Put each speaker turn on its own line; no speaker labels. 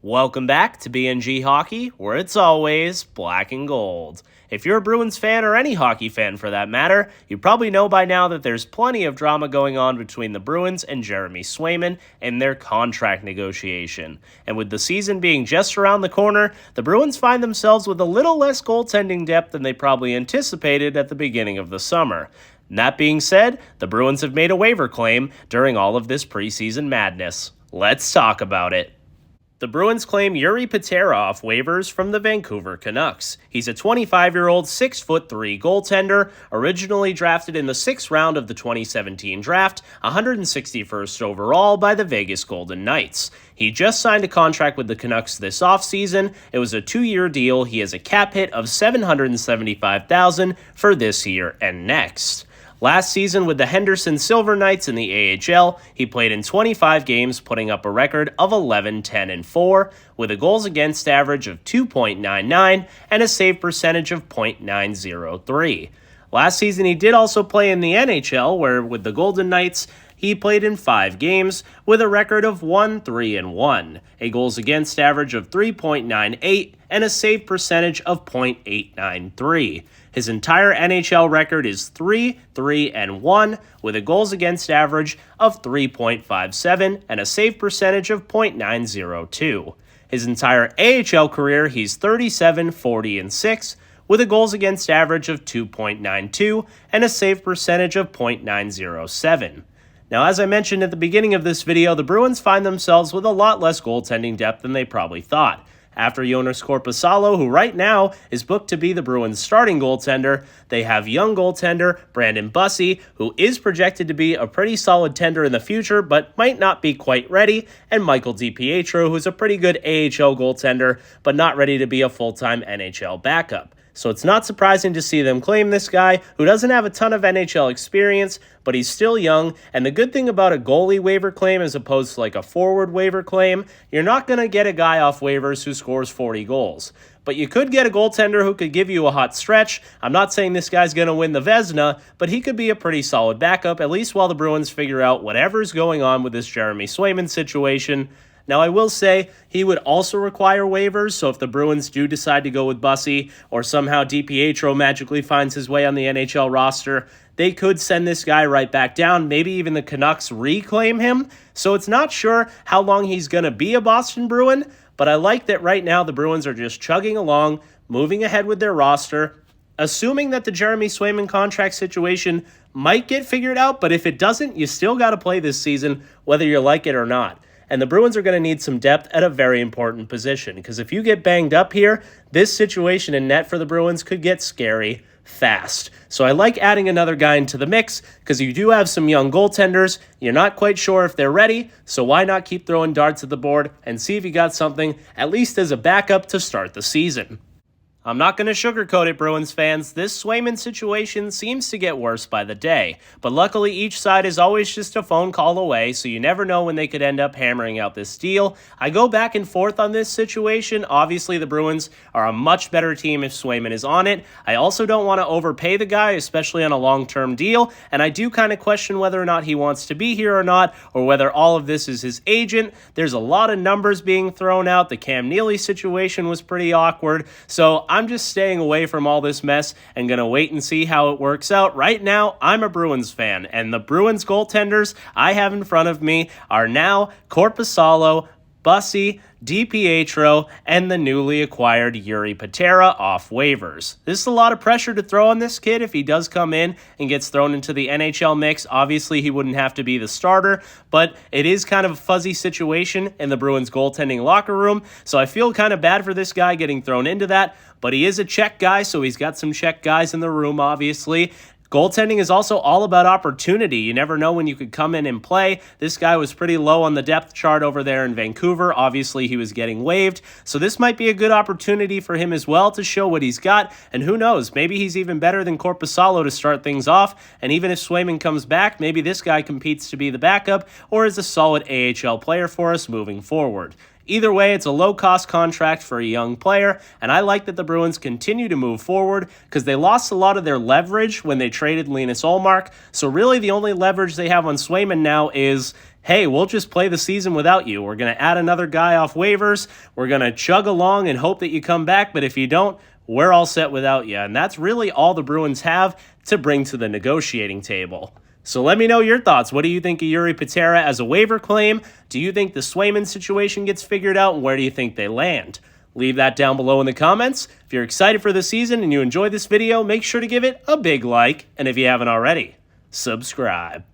Welcome back to BNG Hockey, where it's always black and gold. If you're a Bruins fan or any hockey fan for that matter, you probably know by now that there's plenty of drama going on between the Bruins and Jeremy Swayman in their contract negotiation. And with the season being just around the corner, the Bruins find themselves with a little less goaltending depth than they probably anticipated at the beginning of the summer. And that being said, the Bruins have made a waiver claim during all of this preseason madness. Let's talk about it. The Bruins claim Jiri Patera off waivers from the Vancouver Canucks. He's a 25-year-old 6'3" goaltender, originally drafted in the 6th round of the 2017 draft, 161st overall by the Vegas Golden Knights. He just signed a contract with the Canucks this offseason. It was a 2-year deal. He has a cap hit of $775,000 for this year and next. Last season with the Henderson Silver Knights in the AHL, he played in 25 games, putting up a record of 11-10-4, with a goals against average of 2.99 and a save percentage of .903. Last season he did also play in the NHL, where with the Golden Knights, he played in 5 games with a record of 1-3-1, a goals against average of 3.98, and a save percentage of .893. His entire NHL record is 3-3-1, with a goals against average of 3.57 and a save percentage of .902. His entire AHL career, he's 37-40-6, with a goals against average of 2.92 and a save percentage of .907. Now, as I mentioned at the beginning of this video, the Bruins find themselves with a lot less goaltending depth than they probably thought. After Joonas Korpisalo, who right now is booked to be the Bruins' starting goaltender, they have young goaltender Brandon Bussi, who is projected to be a pretty solid tender in the future, but might not be quite ready, and Michael DiPietro, who's a pretty good AHL goaltender, but not ready to be a full-time NHL backup. So it's not surprising to see them claim this guy, who doesn't have a ton of NHL experience, but he's still young. And the good thing about a goalie waiver claim as opposed to like a forward waiver claim, you're not going to get a guy off waivers who scores 40 goals. But you could get a goaltender who could give you a hot stretch. I'm not saying this guy's going to win the Vezina, but he could be a pretty solid backup, at least while the Bruins figure out whatever's going on with this Jeremy Swayman situation. Now, I will say he would also require waivers, so if the Bruins do decide to go with Bussi or somehow DiPietro magically finds his way on the NHL roster, they could send this guy right back down. Maybe even the Canucks reclaim him. So it's not sure how long he's going to be a Boston Bruin, but I like that right now the Bruins are just chugging along, moving ahead with their roster, assuming that the Jeremy Swayman contract situation might get figured out, but if it doesn't, you still got to play this season, whether you like it or not. And the Bruins are going to need some depth at a very important position, because if you get banged up here, this situation in net for the Bruins could get scary fast. So I like adding another guy into the mix, because you do have some young goaltenders. You're not quite sure if they're ready, so why not keep throwing darts at the board and see if you got something, at least as a backup to start the season. I'm not going to sugarcoat it, Bruins fans. This Swayman situation seems to get worse by the day. But luckily, each side is always just a phone call away, so you never know when they could end up hammering out this deal. I go back and forth on this situation. Obviously, the Bruins are a much better team if Swayman is on it. I also don't want to overpay the guy, especially on a long-term deal. And I do kind of question whether or not he wants to be here or not, or whether all of this is his agent. There's a lot of numbers being thrown out. The Cam Neely situation was pretty awkward. So I'm just staying away from all this mess and going to wait and see how it works out. Right now, I'm a Bruins fan, and the Bruins goaltenders I have in front of me are now Korpisalo, Bussi, DiPietro, and the newly acquired Jiri Patera off waivers. This is a lot of pressure to throw on this kid if he does come in and gets thrown into the NHL mix. Obviously, he wouldn't have to be the starter, but it is kind of a fuzzy situation in the Bruins goaltending locker room, so I feel kind of bad for this guy getting thrown into that, but he is a Czech guy, so he's got some Czech guys in the room, obviously. Goaltending is also all about opportunity. You never know when you could come in and play. This guy was pretty low on the depth chart over there in Vancouver. Obviously, he was getting waived. So this might be a good opportunity for him as well to show what he's got. And who knows, maybe he's even better than Korpisalo to start things off. And even if Swayman comes back, maybe this guy competes to be the backup or is a solid AHL player for us moving forward. Either way, it's a low-cost contract for a young player, and I like that the Bruins continue to move forward because they lost a lot of their leverage when they traded Linus Ullmark, so really the only leverage they have on Swayman now is, hey, we'll just play the season without you. We're going to add another guy off waivers, we're going to chug along and hope that you come back, but if you don't, we're all set without you, and that's really all the Bruins have to bring to the negotiating table. So let me know your thoughts. What do you think of Jiri Patera as a waiver claim? Do you think the Swayman situation gets figured out? And where do you think they land? Leave that down below in the comments. If you're excited for the season and you enjoyed this video, make sure to give it a big like. And if you haven't already, subscribe.